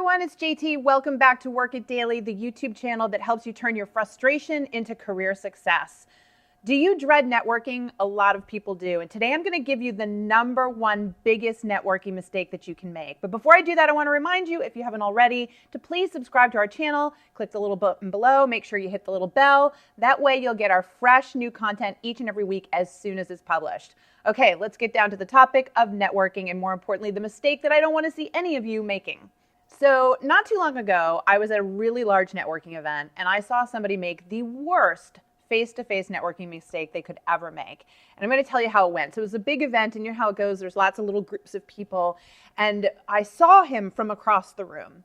everyone, it's JT. Welcome back to Work It Daily, the YouTube channel that helps you turn your frustration into career success. Do you dread networking? A lot of people do. And today I'm going to give you the number one biggest networking mistake that you can make. But before I do that, I want to remind you, if you haven't already, to please subscribe to our channel. Click the little button below. Make sure you hit the little bell. That way you'll get our fresh new content each and every week as soon as it's published. Okay, let's get down to the topic of networking and, more importantly, the mistake that I don't want to see any of you making. So not too long ago, I was at a really large networking event and I saw somebody make the worst face-to-face networking mistake they could ever make. And I'm going to tell you how it went. So it was a big event, and you know how it goes. There's lots of little groups of people. And I saw him from across the room.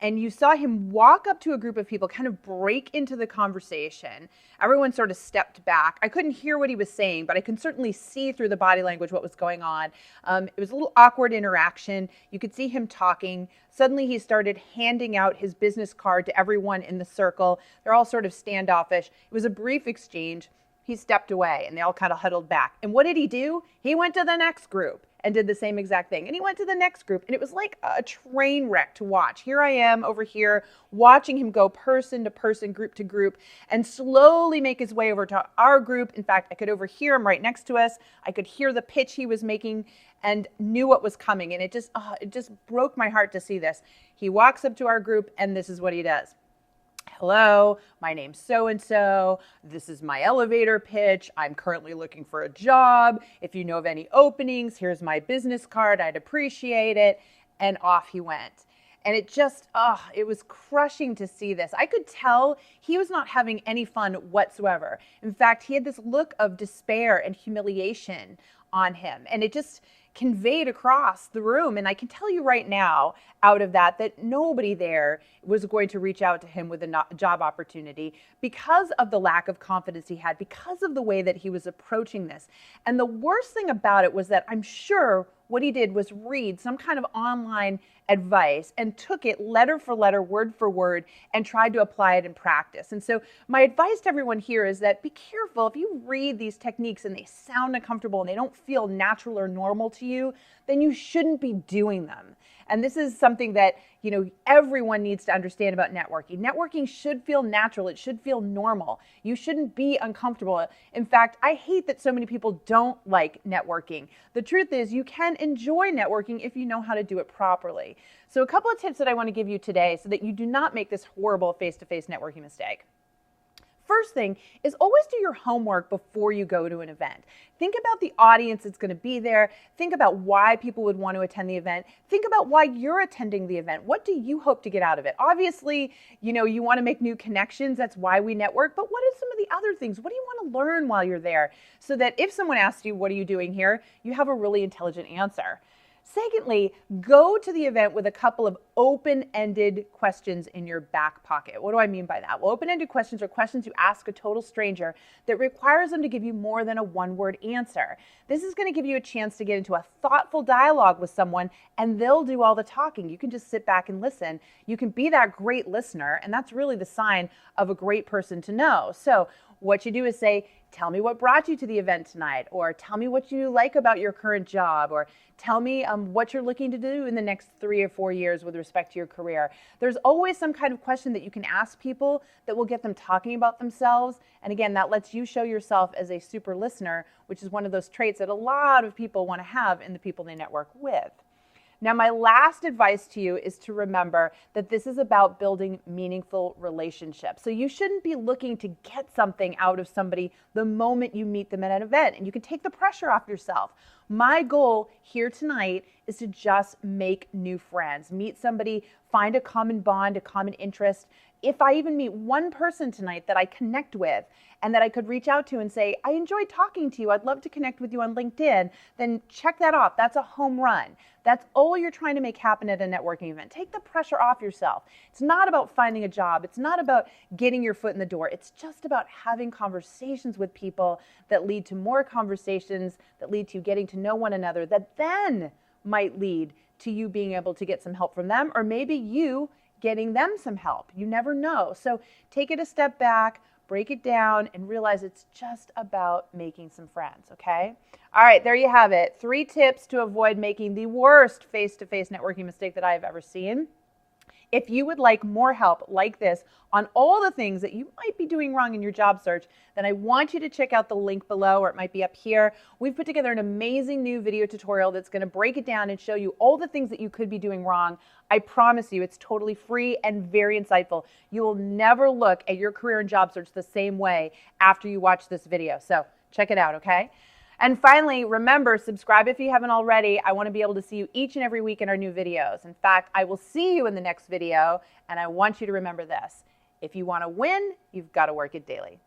And you saw him walk up to a group of people, kind of break into the conversation. Everyone sort of stepped back. I couldn't hear what he was saying, but I could certainly see through the body language what was going on. It was a little awkward interaction. You could see him talking. Suddenly he started handing out his business card to everyone in the circle. They're all sort of standoffish. It was a brief exchange. He stepped away and they all kind of huddled back. And what did he do? He went to the next group and did the same exact thing. And he went to the next group, and it was like a train wreck to watch. Here I am over here watching him go person to person, group to group, and slowly make his way over to our group. In fact, I could overhear him right next to us. I could hear the pitch he was making and knew what was coming. And it just broke my heart to see this. He walks up to our group, and this is what he does. Hello, my name's so-and-so. This is my elevator pitch. I'm currently looking for a job. If you know of any openings, here's my business card. I'd appreciate it. And off he went. And it just, it was crushing to see this. I could tell he was not having any fun whatsoever. In fact, he had this look of despair and humiliation on him. And it just conveyed across the room. And I can tell you right now, out of that nobody there was going to reach out to him with a job opportunity because of the lack of confidence he had, because of the way that he was approaching this. And the worst thing about it was that I'm sure what he did was read some kind of online advice and took it letter for letter, word for word, and tried to apply it in practice. And so my advice to everyone here is that be careful. If you read these techniques and they sound uncomfortable and they don't feel natural or normal to you, then you shouldn't be doing them. And this is something that, everyone needs to understand about networking. Networking should feel natural. It should feel normal. You shouldn't be uncomfortable. In fact, I hate that so many people don't like networking. The truth is you can enjoy networking if you know how to do it properly. So a couple of tips that I want to give you today so that you do not make this horrible face-to-face networking mistake. First thing is always do your homework before you go to an event. Think about the audience that's going to be there. Think about why people would want to attend the event. Think about why you're attending the event. What do you hope to get out of it? Obviously, you want to make new connections. That's why we network. But what are some of the other things? What do you want to learn while you're there? So that if someone asks you, what are you doing here? You have a really intelligent answer. Secondly, go to the event with a couple of open-ended questions in your back pocket. What do I mean by that? Well, open-ended questions are questions you ask a total stranger that requires them to give you more than a one-word answer. This is going to give you a chance to get into a thoughtful dialogue with someone, and they'll do all the talking. You can just sit back and listen. You can be that great listener, and that's really the sign of a great person to know. So what you do is say, tell me what brought you to the event tonight, or tell me what you like about your current job, or tell me what you're looking to do in the next 3 or 4 years with respect to your career. There's always some kind of question that you can ask people that will get them talking about themselves. And again, that lets you show yourself as a super listener, which is one of those traits that a lot of people want to have in the people they network with. Now, my last advice to you is to remember that this is about building meaningful relationships. So you shouldn't be looking to get something out of somebody the moment you meet them at an event, and you can take the pressure off yourself. My goal here tonight is to just make new friends, meet somebody, find a common bond, a common interest. If I even meet one person tonight that I connect with and that I could reach out to and say, I enjoyed talking to you, I'd love to connect with you on LinkedIn, then check that off. That's a home run. That's all you're trying to make happen at a networking event. Take the pressure off yourself. It's not about finding a job. It's not about getting your foot in the door. It's just about having conversations with people that lead to more conversations, that lead to getting to know one another, that then might lead to you being able to get some help from them, or maybe you getting them some help. You never know. So take it a step back, break it down, and realize it's just about making some friends, okay? All right, there you have it. 3 tips to avoid making the worst face-to-face networking mistake that I have ever seen. If you would like more help like this on all the things that you might be doing wrong in your job search, then I want you to check out the link below, or it might be up here. We've put together an amazing new video tutorial that's going to break it down and show you all the things that you could be doing wrong. I promise you, it's totally free and very insightful. You will never look at your career and job search the same way after you watch this video. So check it out, okay? And finally, remember, subscribe if you haven't already. I want to be able to see you each and every week in our new videos. In fact, I will see you in the next video, and I want you to remember this. If you want to win, you've got to work it daily.